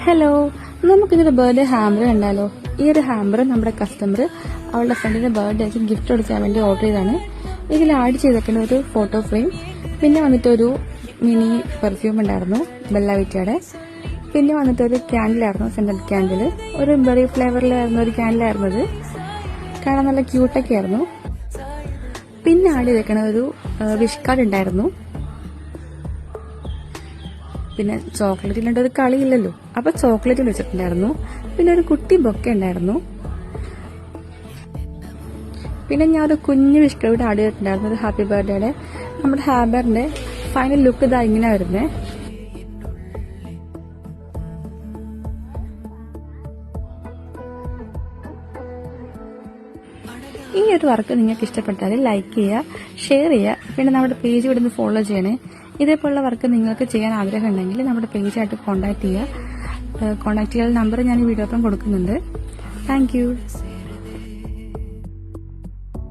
Hello, നമുക്കിതൊരു birthday hamper കണ്ടാലോ? ഈ ഒരു ഹാമ്പർ നമ്മുടെ കസ്റ്റമർ അവളുടെ ഫ്രണ്ടിന്റെ ബർത്ത്ഡേക്ക് ഗിഫ്റ്റ് കൊടുക്കാൻ വേണ്ടി ഓർഡർ ചെയ്താണ്. ഇതിൽ ആഡ് ചെയ്തേക്കുന്ന ഒരു ഫോട്ടോ ഫ്രെയിം, പിന്നെ വന്നിട്ട് ഒരു മിനി പെർഫ്യൂം ഉണ്ടായിരുന്നു ബെല്ല വിറ്റയുടെ, പിന്നെ വന്നിട്ട് ഒരു ക്യാൻഡിലായിരുന്നു, സെന്റഡ് ക്യാൻഡിൽ, ഒരു ബെറി ഫ്ലേവറിലായിരുന്നു ഒരു ക്യാൻഡിലായിരുന്നത്. കാണാൻ നല്ല ക്യൂട്ടൊക്കെ ആയിരുന്നു. പിന്നെ ആഡ് ചെയ്തേക്കണ ഒരു വിഷ് കാർഡ് ഉണ്ടായിരുന്നു. പിന്നെ ചോക്ലേറ്റ് ഇല്ലാണ്ട് ഒരു കളിയില്ലല്ലോ, അപ്പൊ ചോക്ലേറ്റ് വെച്ചിട്ടുണ്ടായിരുന്നു. പിന്നെ ഒരു കുട്ടി ബൊക്കെ ഉണ്ടായിരുന്നു. പിന്നെ ഞാൻ ഒരു കുഞ്ഞു വിഷ്കോട്ട് ആഡ് ചെയ്തിട്ടുണ്ടായിരുന്നു, ഒരു ഹാപ്പി ബർത്ത്ഡേയുടെ. നമ്മുടെ ഹാമ്പറിന്റെ ഫൈനൽ ലുക്ക് ഇതാ ഇങ്ങനെ വരുന്നേ. ഈ ഒരു വർക്ക് നിങ്ങൾക്ക് ഇഷ്ടപ്പെട്ടാൽ ലൈക്ക് ചെയ്യുക, ഷെയർ ചെയ്യുക, പിന്നെ നമ്മുടെ പേജ് ഇവിടെ ഫോളോ ചെയ്യണേ. ഇതേപോലുള്ള വർക്ക് നിങ്ങൾക്ക് ചെയ്യാൻ ആഗ്രഹം ഉണ്ടെങ്കിൽ നമ്മുടെ പേജായിട്ട് കോൺടാക്ട് ചെയ്യുക. കോൺടാക്ട് ചെയ്യാൻ നമ്പർ ഞാൻ ഈ വീഡിയോപ്പം കൊടുക്കുന്നുണ്ട്. Thank you.